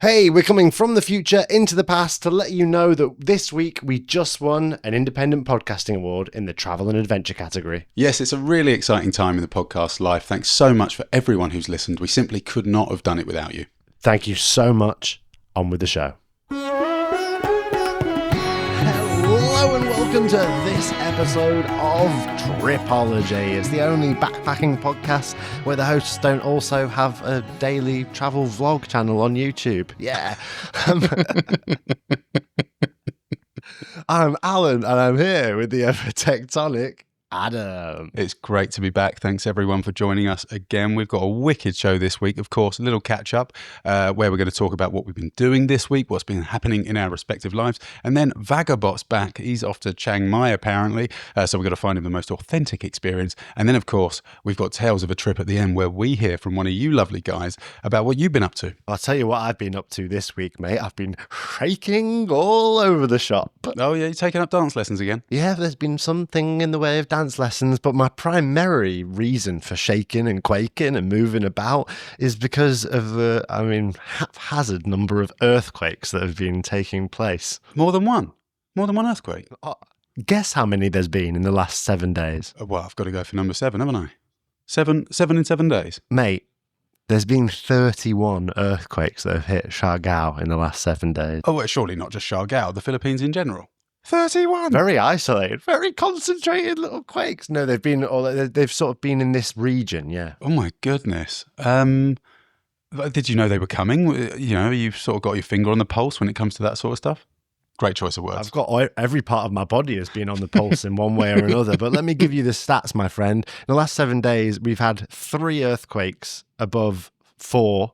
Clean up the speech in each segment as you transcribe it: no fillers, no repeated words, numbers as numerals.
Hey, we're coming from the future into the past to let you know that this week we just won an independent podcasting award in the travel and adventure category. Yes, it's a really exciting time in the podcast life. Thanks so much for everyone who's listened. We simply could not have done it without you. Thank you so much. On with the show. Hello and welcome to this episode of Tripology. It's the only backpacking podcast where the hosts don't also have a daily travel vlog channel on YouTube. Yeah. I'm Alun and I'm here with the ever tectonic Adam. It's great to be back. Thanks everyone for joining us again. We've got a wicked show this week, of course, a little catch up where we're going to talk about what we've been doing this week, what's been happening in our respective lives. And then Vagabot's back. He's off to Chiang Mai apparently. So we've got to find him the most authentic experience. And then, of course, we've got Tales of a Trip at the end where we hear from one of you lovely guys about what you've been up to. I'll tell you what I've been up to this week, mate. I've been shaking all over the shop. Oh, yeah, you're taking up dance lessons again? Yeah, there's been something in the way of dance lessons, but my primary reason for shaking and quaking and moving about is because of the, haphazard number of earthquakes that have been taking place. More than one? More than one earthquake? Guess how many there's been in the last 7 days? Well, I've got to go for number 7, haven't I? Seven in 7 days? Mate, there's been 31 earthquakes that have hit Siargao in the last 7 days. Oh, well, surely not just Siargao, the Philippines in general. 31. Very isolated, very concentrated little quakes. No, they've sort of been in this region, yeah. Oh my goodness. Did you know they were coming? You know, you've sort of got your finger on the pulse when it comes to that sort of stuff. Great choice of words. I've got every part of my body has been on the pulse in one way or another. But let me give you the stats, my friend. In the last 7 days, we've had 3 earthquakes above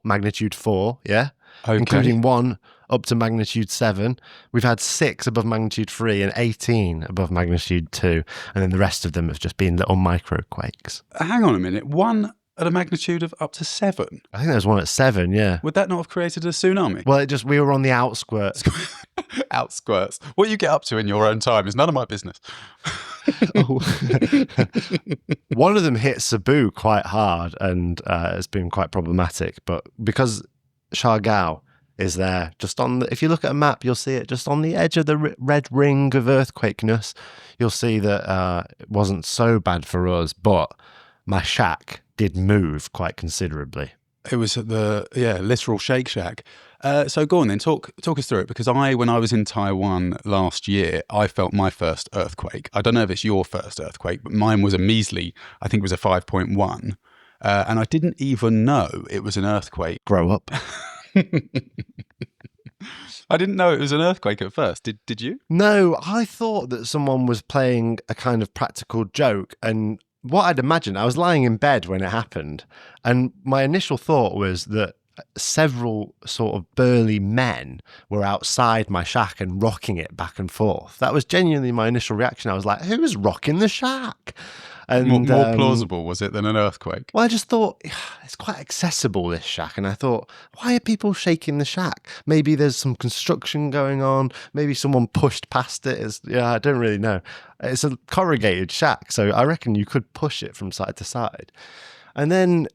magnitude 4, yeah? Okay. Including one up to magnitude 7. We've had 6 above magnitude 3 and 18 above magnitude 2. And then the rest of them have just been little microquakes. Hang on a minute. One at a magnitude of up to 7? I think there's one at 7, yeah. Would that not have created a tsunami? Well, we were on the outskirts. Outskirts. What you get up to in your own time is none of my business. One of them hit Cebu quite hard and it's been quite problematic. But because Siargao is there, just on if you look at a map, you'll see it just on the edge of the red ring of earthquakeness. You'll see that it wasn't so bad for us, but my shack did move quite considerably. It was at the literal Shake Shack. So go on then, talk us through it, because when I was in Taiwan last year, I felt my first earthquake. I don't know if it's your first earthquake, but mine was a measly, I think it was a 5.1. And I didn't even know it was an earthquake. Grow up. I didn't know it was an earthquake at first. Did you? No, I thought that someone was playing a kind of practical joke. And what I'd imagined, I was lying in bed when it happened. And my initial thought was that several sort of burly men were outside my shack and rocking it back and forth. That was genuinely my initial reaction. I was like, who's rocking the shack? And more plausible was it than an earthquake? Well, I just thought it's quite accessible, this shack, and I thought, why are people shaking the shack? Maybe there's some construction going on. Maybe someone pushed past it. I don't really know. It's a corrugated shack, so I reckon you could push it from side to side. And then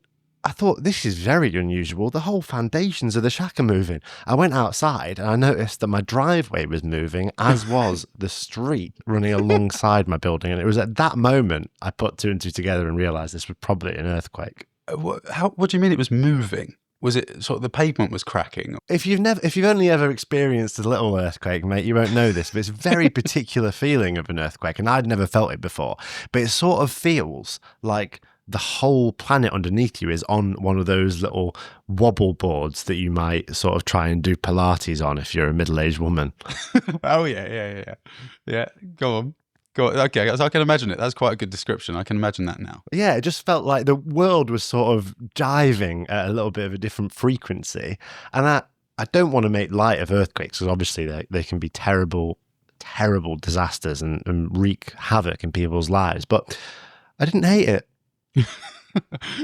I thought, this is very unusual. The whole foundations of the shack are moving. I went outside and I noticed that my driveway was moving, as was the street running alongside my building. And it was at that moment I put 2 and 2 together and realised this was probably an earthquake. What do you mean it was moving? Was it sort of the pavement was cracking? If you've only ever experienced a little earthquake, mate, you won't know this, but it's a very particular feeling of an earthquake, and I'd never felt it before. But it sort of feels like the whole planet underneath you is on one of those little wobble boards that you might sort of try and do Pilates on if you're a middle-aged woman. Oh, yeah. Yeah, go on. Okay, I can imagine it. That's quite a good description. I can imagine that now. Yeah, it just felt like the world was sort of jiving at a little bit of a different frequency. And I don't want to make light of earthquakes, because obviously they can be terrible, terrible disasters and wreak havoc in people's lives. But I didn't hate it.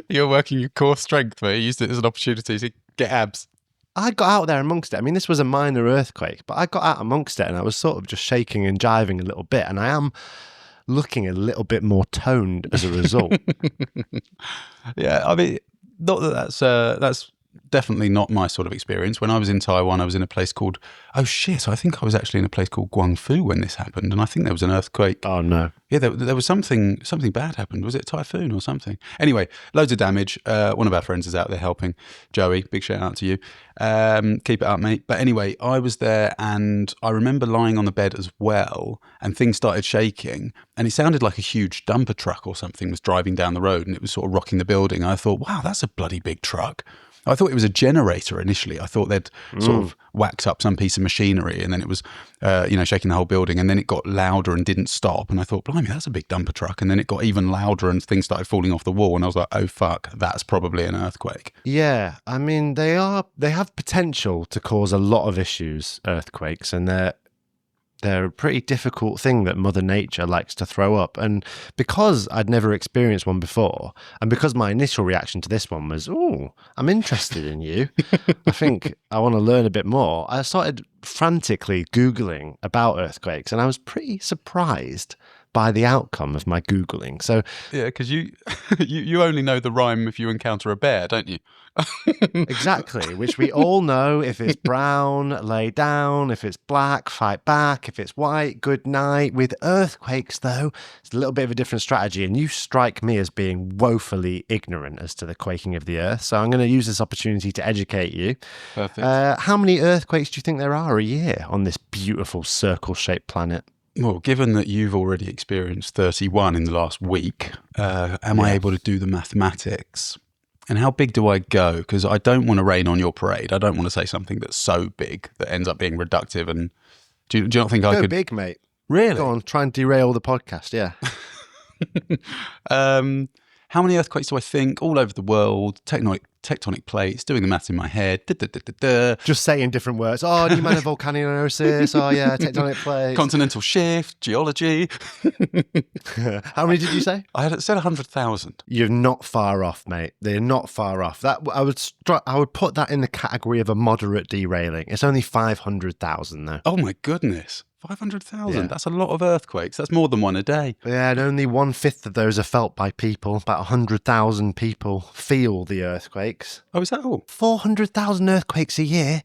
You're working your core strength, mate. You used it as an opportunity to get abs. I got out there amongst it. I mean, this was a minor earthquake, but I got out amongst it and I was sort of just shaking and jiving a little bit. And I am looking a little bit more toned as a result. Yeah, I mean, not that that's definitely not my sort of experience. When I was in Taiwan, I was in a place called, I think I was actually in a place called Guangfu when this happened. And I think there was an earthquake. Oh, no. Yeah, there was something bad happened. Was it a typhoon or something? Anyway, loads of damage. One of our friends is out there helping. Joey, big shout out to you. Keep it up, mate. But anyway, I was there and I remember lying on the bed as well and things started shaking and it sounded like a huge dumper truck or something was driving down the road and it was sort of rocking the building. I thought, wow, that's a bloody big truck. I thought it was a generator initially. I thought they'd sort of whacked up some piece of machinery and then it was, shaking the whole building and then it got louder and didn't stop. And I thought, blimey, that's a big dumper truck. And then it got even louder and things started falling off the wall. And I was like, oh, fuck, that's probably an earthquake. Yeah, I mean, they have potential to cause a lot of issues, earthquakes, and they're a pretty difficult thing that Mother Nature likes to throw up. And because I'd never experienced one before, and because my initial reaction to this one was, oh, I'm interested in you, I think I want to learn a bit more, I started frantically Googling about earthquakes, and I was pretty surprised by the outcome of my Googling. So yeah, because you only know the rhyme if you encounter a bear, don't you? Exactly, which we all know. If it's brown, lay down. If it's black, fight back. If it's white, good night. With earthquakes, though, it's a little bit of a different strategy, and you strike me as being woefully ignorant as to the quaking of the earth. So I'm going to use this opportunity to educate you. Perfect. How many earthquakes do you think there are a year on this beautiful circle-shaped planet? Well, given that you've already experienced 31 in the last week, am I able to do the mathematics? And how big do I go? Because I don't want to rain on your parade. I don't want to say something that's so big that ends up being reductive. And do you not think I could? Go big, mate. Really? Go on, try and derail the podcast, yeah. How many earthquakes do I think all over the world? Tectonic plates, doing the maths in my head. Just saying different words. Oh, new man of volcanosis. Oh, yeah, tectonic plates. Continental shift, geology. How many did you say? I had said 100,000. You're not far off, mate. They're not far off. That I would put that in the category of a moderate derailing. It's only 500,000 though. Oh my goodness. 500,000. Yeah. That's a lot of earthquakes. That's more than one a day. Yeah, and only 1/5 of those are felt by people. About 100,000 people feel the earthquakes. Oh, is that all? 400,000 earthquakes a year.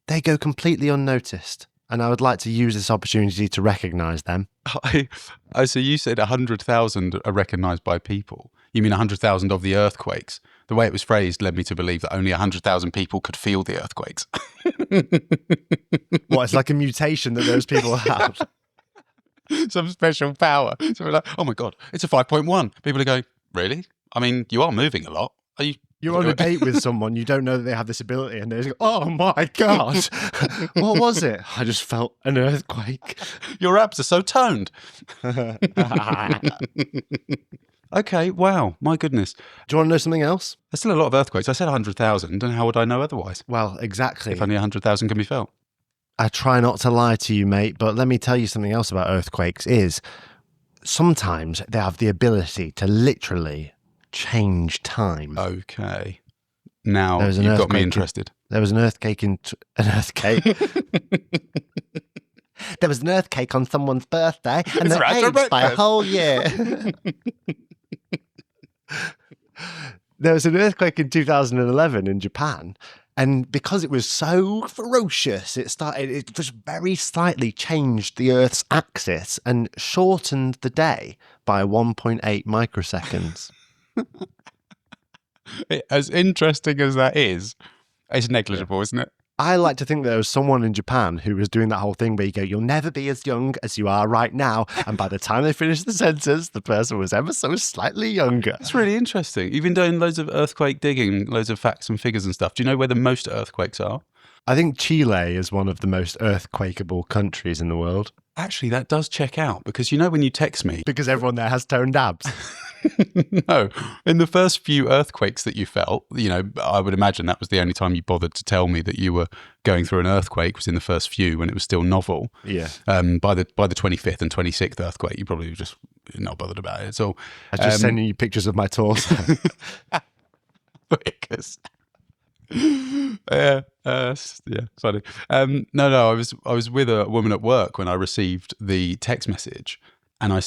They go completely unnoticed. And I would like to use this opportunity to recognise them. So you said 100,000 are recognised by people. You mean 100,000 of the earthquakes? The way it was phrased led me to believe that only 100,000 people could feel the earthquakes. What, it's like a mutation that those people have? Some special power. So we're like, oh my God, it's a 5.1. People are going, really? I mean, you are moving a lot. Are you? You're on a date with someone, you don't know that they have this ability, and they just go, oh my God, what was it? I just felt an earthquake. Your abs are so toned. Okay, wow, my goodness. Do you want to know something else? There's still a lot of earthquakes. I said 100,000, and how would I know otherwise? Well, exactly. If only 100,000 can be felt. I try not to lie to you, mate, but let me tell you something else about earthquakes is sometimes they have the ability to literally change time. Okay. Now There's an you've got me earthquake interested. There was an earthquake an earthquake. There was an earthquake on someone's birthday, and they aged by a whole year. There was an earthquake in 2011 in Japan, and because it was so ferocious, it just very slightly changed the Earth's axis and shortened the day by 1.8 microseconds. As interesting as that is, it's negligible, isn't it? I like to think there was someone in Japan who was doing that whole thing where you go, you'll never be as young as you are right now. And by the time they finished the sentence, the person was ever so slightly younger. That's really interesting. You've been doing loads of earthquake digging, loads of facts and figures and stuff. Do you know where the most earthquakes are? I think Chile is one of the most earthquakeable countries in the world. Actually, that does check out because you know when you text me... Because everyone there has toned abs. No, in the first few earthquakes that you felt, you know, I would imagine that was the only time you bothered to tell me that you were going through an earthquake was in the first few when it was still novel. Yeah. By the 25th and 26th earthquake, you probably were just not bothered about it at all. I was just sending you pictures of my torso. Because... yeah, funny. No, I was with a woman at work when I received the text message, and I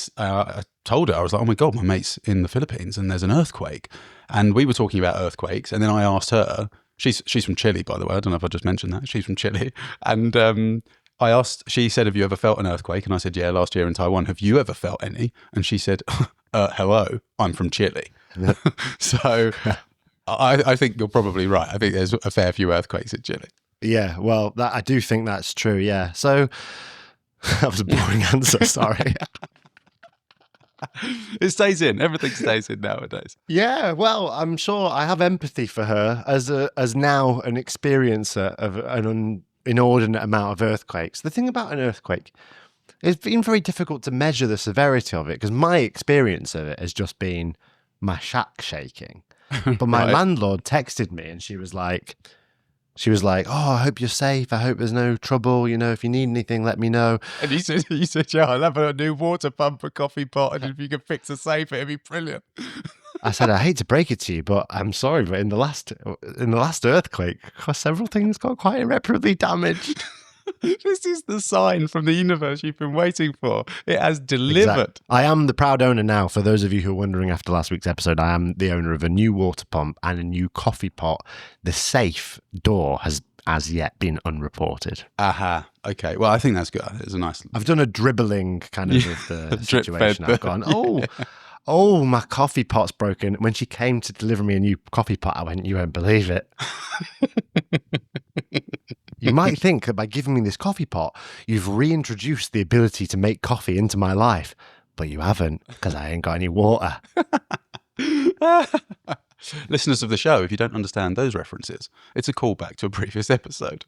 told her, I was like, oh my God, my mate's in the Philippines and there's an earthquake, and we were talking about earthquakes, and then I asked her, She's from Chile, by the way. I don't know if I just mentioned that. She's from Chile. And I asked, she said, have you ever felt an earthquake? And I said, yeah, last year in Taiwan. Have you ever felt any? And she said, hello, I'm from Chile. So I think you're probably right. I think there's a fair few earthquakes in Chile. Yeah, well, I do think that's true, yeah. So, that was a boring answer, sorry. It stays in. Everything stays in nowadays. Yeah, well, I'm sure I have empathy for her as now an experiencer of an inordinate amount of earthquakes. The thing about an earthquake, it's been very difficult to measure the severity of it because my experience of it has just been my shack shaking. But my landlord texted me and she was like, oh, I hope you're safe. I hope there's no trouble. You know, if you need anything, let me know. And you said, yeah, I'll have a new water pump, a coffee pot, and if you could fix a safe, it'd be brilliant. I said, I hate to break it to you, but I'm sorry, but in the last earthquake, several things got quite irreparably damaged. This is the sign from the universe you've been waiting for. It has delivered. Exactly. I am the proud owner now. For those of you who are wondering after last week's episode, I am the owner of a new water pump and a new coffee pot. The safe door has as yet been unreported. Aha. Okay. Well, I think that's good. It's a nice... I've done a dribbling kind of the situation. I've gone, oh, my coffee pot's broken. When she came to deliver me a new coffee pot, I went, you won't believe it. You might think that by giving me this coffee pot, you've reintroduced the ability to make coffee into my life, but you haven't, because I ain't got any water. Listeners of the show, if you don't understand those references, it's a callback to a previous episode.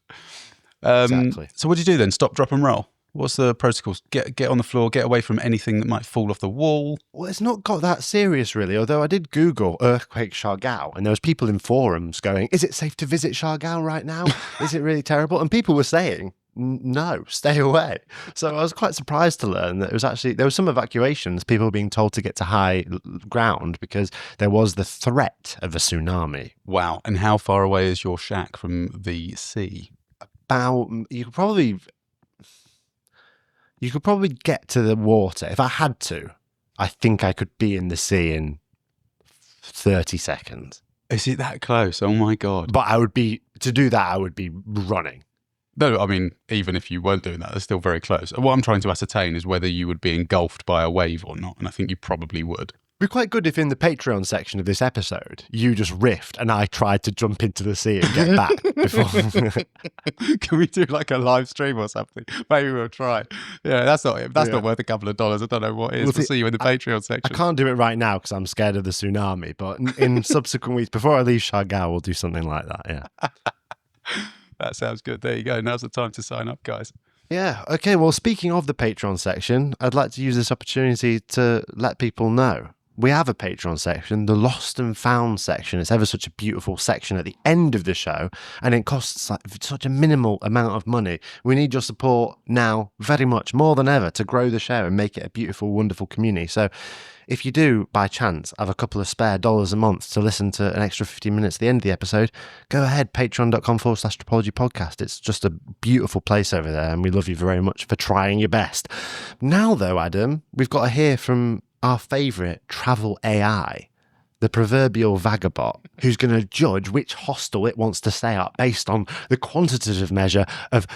Exactly. So what do you do then? Stop, drop and roll? What's the protocols? Get on the floor, get away from anything that might fall off the wall. Well, it's not got that serious, really, although I did Google earthquake Siargao, and there was people in forums going, is it safe to visit Siargao right now? Is it really terrible? And people were saying, no, stay away. So I was quite surprised to learn that there was some evacuations, people being told to get to high ground because there was the threat of a tsunami. Wow. And how far away is your shack from the sea? You could probably get to the water. If I had to, I think I could be in the sea in 30 seconds. Is it that close? Oh my God. But I would be running. No, I mean, even if you weren't doing that, it's still very close. What I'm trying to ascertain is whether you would be engulfed by a wave or not. And I think you probably would. It'd be quite good if in the Patreon section of this episode, you just riffed and I tried to jump into the sea and get back before. Can we do like a live stream or something? Maybe we'll try. Yeah, that's not worth a couple of dollars. I don't know what it is. We'll see you in the Patreon section. I can't do it right now because I'm scared of the tsunami, but in subsequent weeks, before I leave Siargao, we'll do something like that, yeah. That sounds good. There you go. Now's the time to sign up, guys. Yeah. Okay. Well, speaking of the Patreon section, I'd like to use this opportunity to let people know. We have a Patreon section, the Lost and Found section. It's ever such a beautiful section at the end of the show, and it costs such a minimal amount of money. We need your support now very much, more than ever, to grow the show and make it a beautiful, wonderful community. So if you do, by chance, have a couple of spare dollars a month to listen to an extra 15 minutes at the end of the episode, go ahead, patreon.com/Tropology Podcast. It's just a beautiful place over there, and we love you very much for trying your best. Now, though, Adam, we've got to hear from our favourite travel AI, the proverbial Vagabot, who's going to judge which hostel it wants to stay at based on the quantitative measure of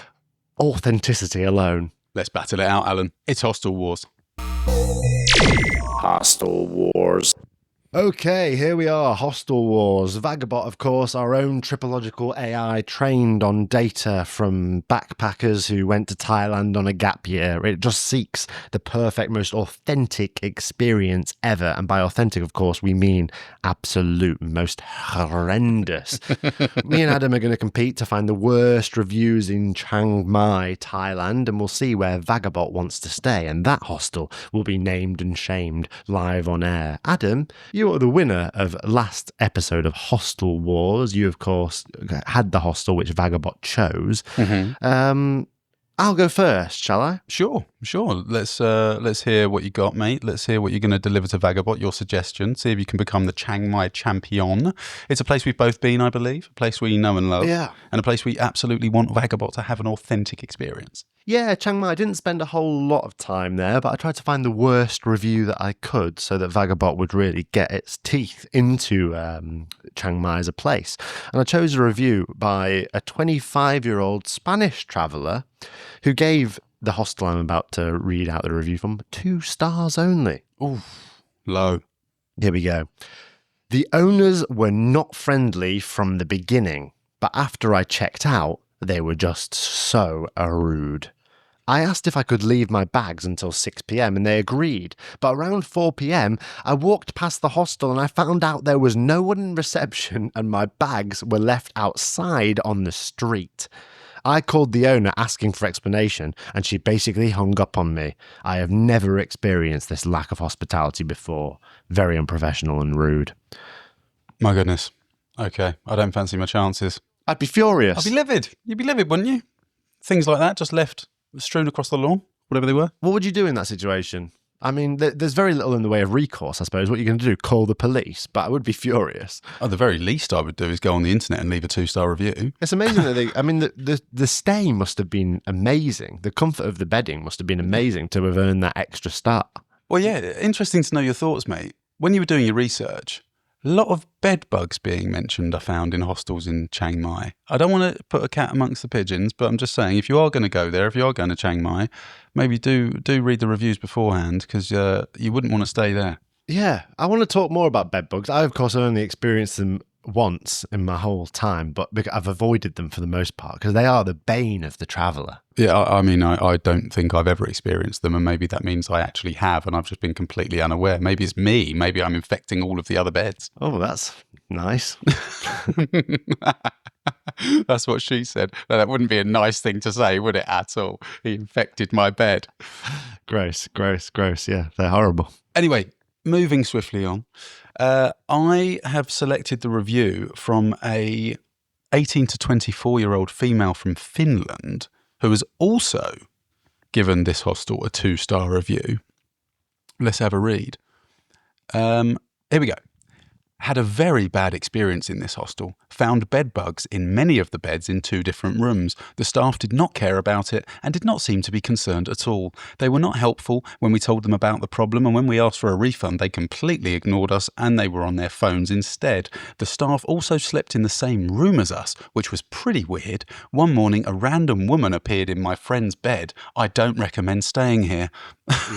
authenticity alone. Let's battle it out, Alun. It's Hostel Wars. Hostel Wars. Okay, here we are, Hostel Wars. Vagabot, of course, our own tripological AI trained on data from backpackers who went to Thailand on a gap year. It just seeks the perfect, most authentic experience ever. And by authentic, of course, we mean absolute, most horrendous. Me and Adam are going to compete to find the worst reviews in Chiang Mai, Thailand, and we'll see where Vagabot wants to stay. And that hostel will be named and shamed live on air. Adam, you are the winner of last episode of Hostel Wars. You, of course, had the hostel which Vagabot chose. Mm-hmm. I'll go first, shall I? Sure. Sure. Let's hear what you got, mate. Let's hear what you're going to deliver to Vagabot, your suggestion. See if you can become the Chiang Mai champion. It's a place we've both been, I believe, a place we know and love, Yeah. and a place we absolutely want Vagabot to have an authentic experience. Yeah, Chiang Mai. I didn't spend a whole lot of time there, but I tried to find the worst review that I could so that Vagabot would really get its teeth into Chiang Mai as a place. And I chose a review by a 25-year-old Spanish traveller who gave the hostel I'm about to read out the review from 2 stars only. Ooh, low. Here we go. The owners were not friendly from the beginning, but after I checked out, they were just so rude. I asked if I could leave my bags until 6 p.m. and they agreed, but around 4 p.m. I walked past the hostel and I found out there was no one in reception and my bags were left outside on the street. I called the owner asking for explanation and she basically hung up on me. I have never experienced this lack of hospitality before. Very unprofessional and rude. My goodness. Okay, I don't fancy my chances. I'd be furious. I'd be livid. You'd be livid, wouldn't you? Things like that just left strewn across the lawn, whatever they were. What would you do in that situation? I mean, there's very little in the way of recourse, I suppose. What are you going to do? Call the police? But I would be furious. At the very least I would do is go on the internet and leave a 2-star review. It's amazing that the stay must have been amazing. The comfort of the bedding must have been amazing to have earned that extra star. Well, yeah, interesting to know your thoughts, mate. When you were doing your research, a lot of bed bugs being mentioned I found in hostels in Chiang Mai. I don't want to put a cat amongst the pigeons, but I'm just saying, if you are going to go there, if you are going to Chiang Mai, maybe do read the reviews beforehand, because you wouldn't want to stay there. Yeah, I want to talk more about bed bugs. I, of course, only experienced them once in my whole time, but I've avoided them for the most part because they are the bane of the traveller. Yeah, I mean, I don't think I've ever experienced them, and maybe that means I actually have, and I've just been completely unaware. Maybe it's me. Maybe I'm infecting all of the other beds. Oh, that's nice. That's what she said. No, that wouldn't be a nice thing to say, would it, at all? He infected my bed. Gross. Yeah, they're horrible. Anyway, moving swiftly on, I have selected the review from a 18 to 24-year-old female from Finland who has also given this hostel a 2-star review. Let's have a read. Here we go. Had a very bad experience in this hostel. Found bed bugs in many of the beds in 2 different rooms. The staff did not care about it and did not seem to be concerned at all. They were not helpful when we told them about the problem, and when we asked for a refund, they completely ignored us and they were on their phones instead. The staff also slept in the same room as us, which was pretty weird. One morning, a random woman appeared in my friend's bed. I don't recommend staying here.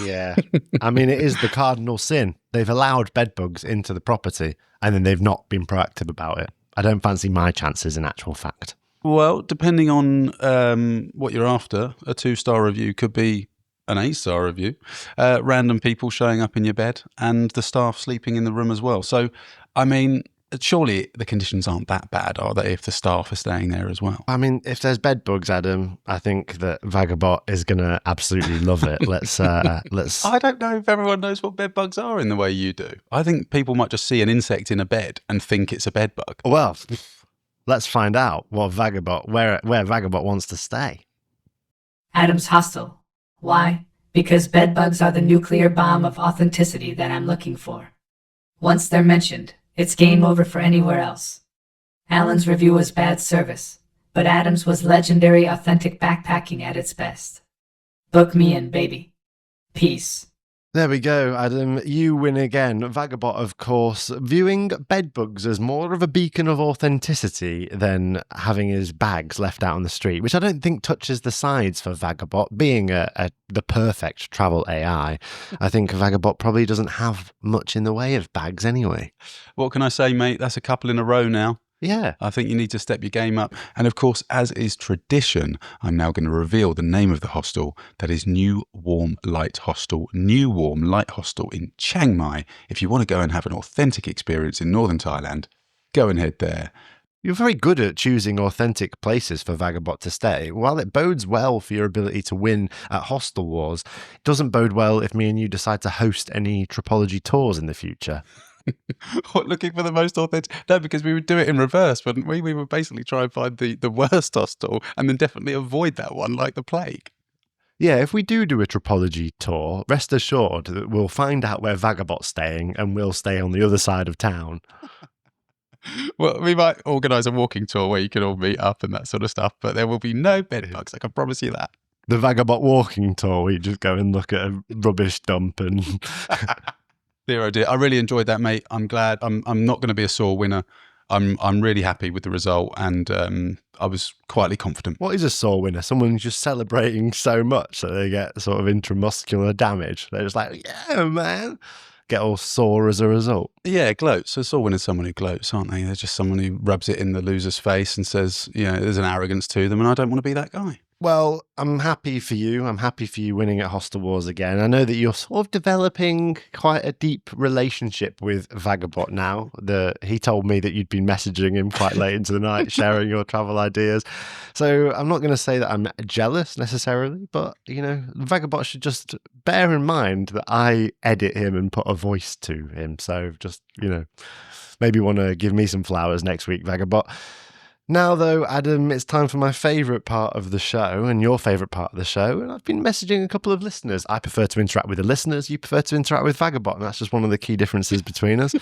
Yeah. I mean, it is the cardinal sin. They've allowed bedbugs into the property and then they've not been proactive about it. I don't fancy my chances in actual fact. Well, depending on what you're after, a 2-star review could be an 8-star review. Random people showing up in your bed and the staff sleeping in the room as well. So, I mean, surely the conditions aren't that bad, are they, if the staff are staying there as well? I mean, if there's bed bugs, Adam, I think that Vagabot is going to absolutely love it. Let's. I don't know if everyone knows what bed bugs are in the way you do. I think people might just see an insect in a bed and think it's a bed bug. Well, let's find out where Vagabot wants to stay. Adam's Hostel. Why? Because bedbugs are the nuclear bomb of authenticity that I'm looking for. Once they're mentioned, it's game over for anywhere else. Alun's review was bad service, but Adam's was legendary authentic backpacking at its best. Book me in, baby. Peace. There we go, Adam. You win again. Vagabot, of course, viewing bedbugs as more of a beacon of authenticity than having his bags left out on the street, which I don't think touches the sides for Vagabot. Being the perfect travel AI, I think Vagabot probably doesn't have much in the way of bags anyway. What can I say, mate? That's a couple in a row now. Yeah. I think you need to step your game up. And of course, as is tradition, I'm now going to reveal the name of the hostel. That is New Warm Light Hostel. New Warm Light Hostel in Chiang Mai. If you want to go and have an authentic experience in northern Thailand, go and head there. You're very good at choosing authentic places for Vagabot to stay. While it bodes well for your ability to win at Hostel Wars, it doesn't bode well if me and you decide to host any Tropology tours in the future. What, looking for the most authentic? No, because we would do it in reverse, wouldn't we? We would basically try and find the worst hostel and then definitely avoid that one like the plague. Yeah, if we do a Tripology tour, rest assured that we'll find out where Vagabot's staying and we'll stay on the other side of town. Well, we might organise a walking tour where you can all meet up and that sort of stuff, but there will be no bed bugs. I can promise you that. The Vagabot walking tour, we just go and look at a rubbish dump and... Dear, oh dear. I really enjoyed that, mate. I'm glad. I'm not going to be a sore winner. I'm really happy with the result, and I was quietly confident. What is a sore winner? Someone who's just celebrating so much that they get sort of intramuscular damage. They're just like, yeah, man. Get all sore as a result. Yeah, gloats. A sore winner is someone who gloats, aren't they? They're just someone who rubs it in the loser's face and says, there's an arrogance to them, and I don't want to be that guy. Well, I'm happy for you. I'm happy for you winning at Hostel Wars again. I know that you're sort of developing quite a deep relationship with Vagabot now. He told me that you'd been messaging him quite late into the night, sharing your travel ideas. So I'm not going to say that I'm jealous necessarily, but, Vagabot should just bear in mind that I edit him and put a voice to him. So just, maybe want to give me some flowers next week, Vagabot. Now, though, Adam, it's time for my favourite part of the show and your favourite part of the show. And I've been messaging a couple of listeners. I prefer to interact with the listeners. You prefer to interact with Vagabot. And that's just one of the key differences between us.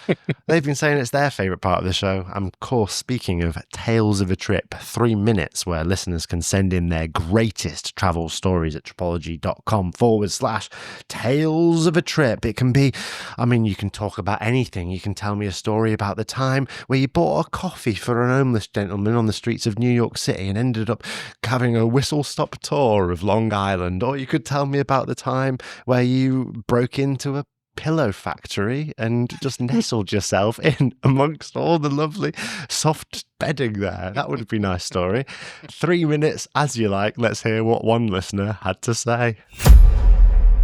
They've been saying it's their favourite part of the show. I'm, of course, speaking of Tales of a Trip, 3 minutes where listeners can send in their greatest travel stories at tripology.com/Tales of a Trip. It can be, you can talk about anything. You can tell me a story about the time where you bought a coffee for an homeless gentleman on the streets of New York City and ended up having a whistle-stop tour of Long Island. Or you could tell me about the time where you broke into a pillow factory and just nestled yourself in amongst all the lovely soft bedding there. That would be a nice story. 3 minutes, as you like. Let's hear what one listener had to say.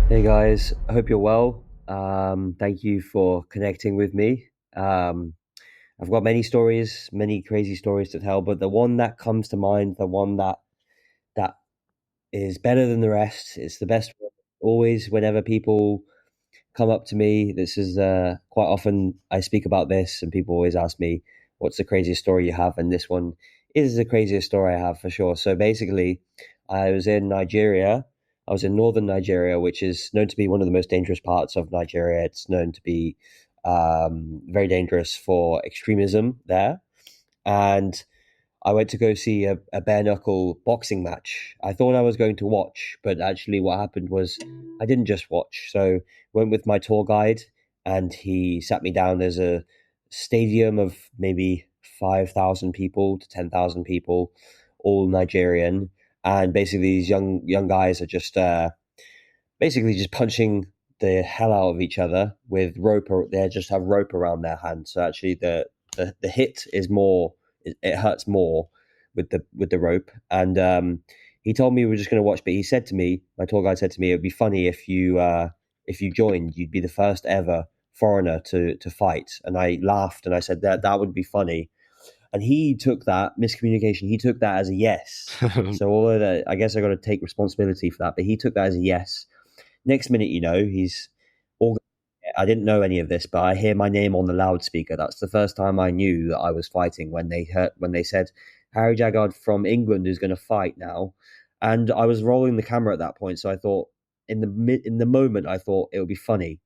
Hey guys, I hope you're well. Thank you for connecting with me. I've got many stories, many crazy stories to tell, but the one that comes to mind, the one that is better than the rest, it's the best one. Always, whenever people come up to me, this is quite often I speak about this, and people always ask me, what's the craziest story you have? And this one is the craziest story I have for sure. So basically, I was in Nigeria. I was in northern Nigeria, which is known to be one of the most dangerous parts of Nigeria. It's known to be very dangerous for extremism there. And I went to go see a bare-knuckle boxing match. I thought I was going to watch, but actually what happened was I didn't just watch. So went with my tour guide, and he sat me down. There's a stadium of maybe 5,000 people to 10,000 people, all Nigerian. And basically these young guys are just basically just punching the hell out of each other with rope. They just have rope around their hands. So actually the hit is more, it hurts more with the rope. And he told me we were just going to watch, but he said to me, my tour guide said to me, it would be funny if you joined, you'd be the first ever foreigner to fight. And I laughed and I said that would be funny. And he took that miscommunication. He took that as a yes. So although that, I guess I got to take responsibility for that, but he took that as a yes. Next minute, he's all. I didn't know any of this, but I hear my name on the loudspeaker. That's the first time I knew that I was fighting, when they said Harry Jaggard from England is going to fight now, and I was rolling the camera at that point. So I thought, in the moment, I thought it would be funny.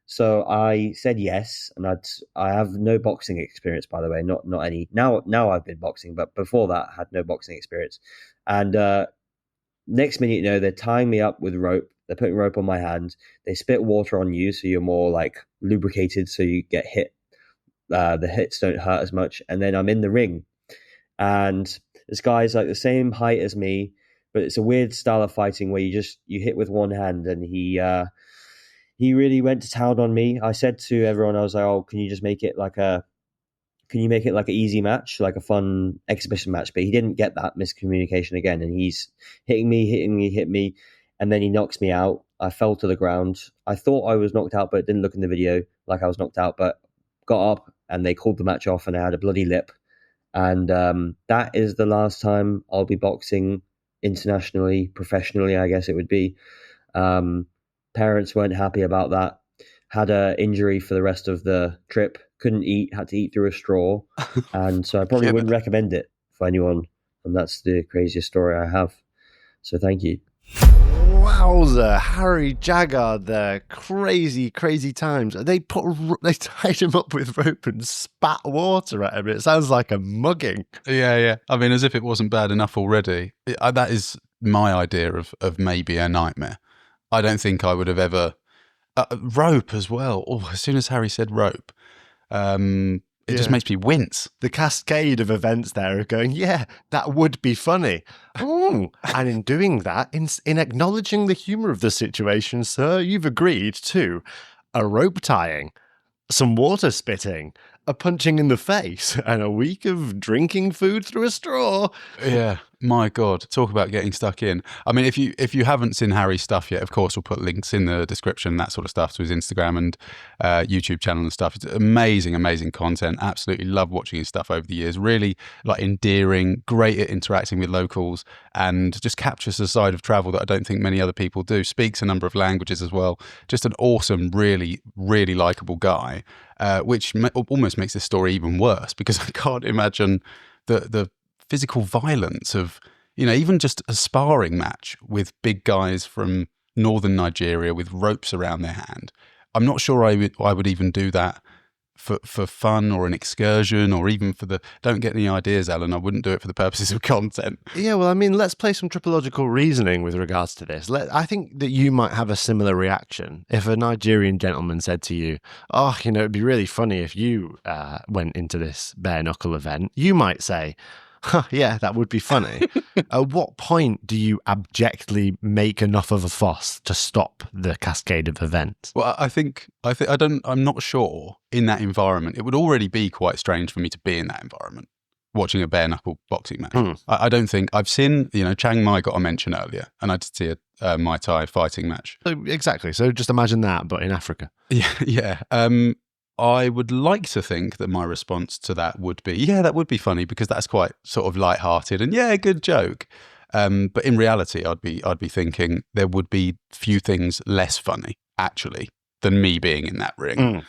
So I said yes, and I have no boxing experience, by the way, not any. Now I've been boxing, but before that, I had no boxing experience. And next minute, they're tying me up with rope. They're putting rope on my hand. They spit water on you, so you're more like lubricated, so you get hit. The hits don't hurt as much. And then I'm in the ring, and this guy's like the same height as me, but it's a weird style of fighting where you hit with one hand, and he really went to town on me. I said to everyone, I was like, "Oh, can you make it like an easy match, like a fun exhibition match?" But he didn't get that miscommunication again, and he's hit me, and then he knocks me out. I fell to the ground. I thought I was knocked out, but it didn't look in the video like I was knocked out, but got up, and they called the match off, and I had a bloody lip. And that is the last time I'll be boxing internationally, professionally, I guess it would be. Parents weren't happy about that. Had an injury for the rest of the trip. Couldn't eat, had to eat through a straw. And so I probably wouldn't recommend it for anyone. And that's the craziest story I have. So thank you. Wow. Wowza, Harry Jaggard there. Crazy, crazy times. They tied him up with rope and spat water at him. It sounds like a mugging. Yeah. I mean, as if it wasn't bad enough already. That is my idea of maybe a nightmare. I don't think I would have ever... rope as well. Oh, as soon as Harry said rope, it just makes me wince. The cascade of events there of going, yeah, that would be funny. Ooh. And in doing that, in acknowledging the humour of the situation, sir, you've agreed to a rope tying, some water spitting, a punching in the face, and a week of drinking food through a straw. Yeah, my God, talk about getting stuck in. I mean, if you haven't seen Harry's stuff yet, of course, we'll put links in the description, that sort of stuff, to his Instagram and YouTube channel and stuff. It's amazing, amazing content. Absolutely love watching his stuff over the years. Really like endearing, great at interacting with locals, and just captures a side of travel that I don't think many other people do. Speaks a number of languages as well. Just an awesome, really, really likable guy, which almost makes this story even worse, because I can't imagine the physical violence of, even just a sparring match with big guys from northern Nigeria with ropes around their hand. I'm not sure I would even do that for fun or an excursion, or even for the... Don't get any ideas, Alan. I wouldn't do it for the purposes of content. Yeah, well, I mean, let's play some tripological reasoning with regards to this. I think that you might have a similar reaction if a Nigerian gentleman said to you, oh, it'd be really funny if you went into this bare-knuckle event. You might say, huh, yeah, that would be funny. At what point do you abjectly make enough of a fuss to stop the cascade of events? Well, I'm not sure in that environment. It would already be quite strange for me to be in that environment, watching a bare-knuckle boxing match. I don't think I've seen, Chiang Mai got a mention earlier, and I did see a Muay Thai fighting match. So, exactly. So just imagine that, but in Africa. Yeah. I would like to think that my response to that would be, yeah, that would be funny, because that's quite sort of lighthearted and yeah, good joke. But in reality, I'd be thinking there would be few things less funny actually than me being in that ring.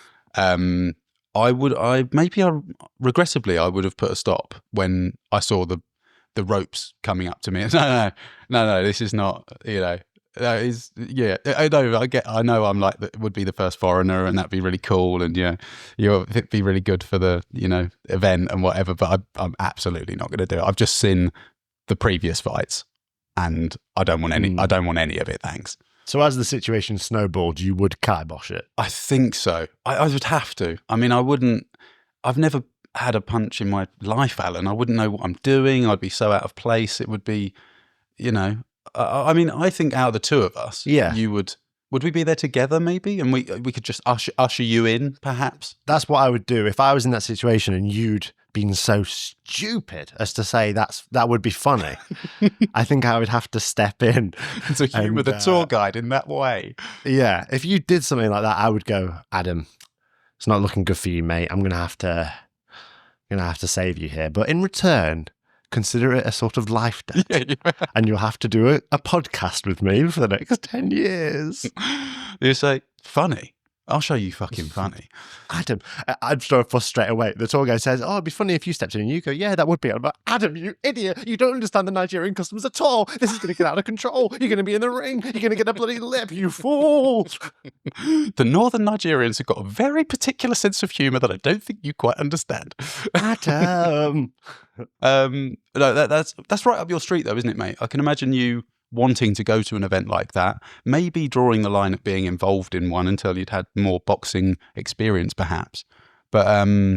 Regrettably, I would have put a stop when I saw the ropes coming up to me. No, this is not, I know I'm like, would be the first foreigner, and that'd be really cool, and it'd be really good for the event and whatever, but I'm absolutely not going to do it. I've just seen the previous fights, and I don't want any of it, thanks. So as the situation snowballed, you would kibosh it? I think so. I would have to. I mean, I've never had a punch in my life, Alan. I wouldn't know what I'm doing. I'd be so out of place. It would be, I mean, I think out of the two of us, you would we be there together maybe? And we could just usher you in, perhaps? That's what I would do. If I was in that situation and you'd been so stupid as to say that would be funny, I think I would have to step in. So you were the tour guide in that way. Yeah. If you did something like that, I would go, Adam, it's not looking good for you, mate. I'm going to have to save you here. But in return, consider it a sort of life debt. And you'll have to do a podcast with me for the next 10 years. You say, funny? I'll show you fucking funny. Adam, I'd throw a fuss straight away. The tour guide says, oh, it'd be funny if you stepped in, and you go, yeah, that would be. I'm like, Adam, you idiot. You don't understand the Nigerian customs at all. This is going to get out of control. You're going to be in the ring. You're going to get a bloody lip, you fool. The northern Nigerians have got a very particular sense of humour that I don't think you quite understand. Adam. No, that's right up your street though, isn't it, mate? I can imagine you wanting to go to an event like that, maybe drawing the line at being involved in one until you'd had more boxing experience, perhaps. But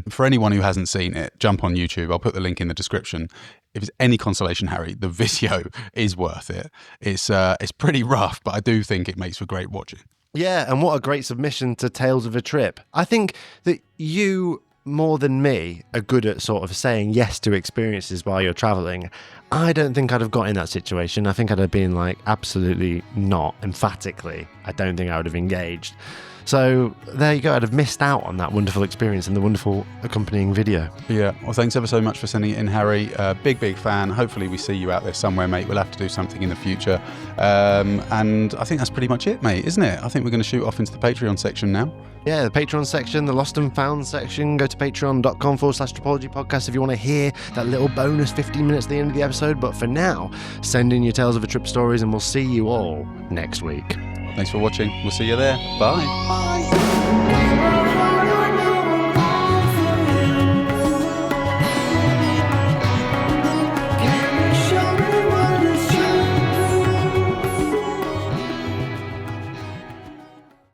for anyone who hasn't seen it, jump on YouTube. I'll put the link in the description. If it's any consolation, Harry, the video is worth it. It's pretty rough, but I do think it makes for great watching. Yeah, and what a great submission to Tales of a Trip. I think that you, more than me, are good at sort of saying yes to experiences while you're traveling. I don't think I'd have got in that situation. I think I'd have been like, absolutely not, emphatically. I don't think I would have engaged. So there you go. I'd have missed out on that wonderful experience and the wonderful accompanying video. Yeah, well, thanks ever so much for sending it in, Harry. Big fan. Hopefully we see you out there somewhere, mate. We'll have to do something in the future. And I think that's pretty much it, mate, isn't it? I think we're going to shoot off into the Patreon section now. Yeah, the Patreon section, the Lost and Found section. Go to patreon.com/Tripology Podcast if you want to hear that little bonus 15 minutes at the end of the episode. But for now, send in your Tales of a Trip stories and we'll see you all next week. Thanks for watching. We'll see you there. Bye. Bye.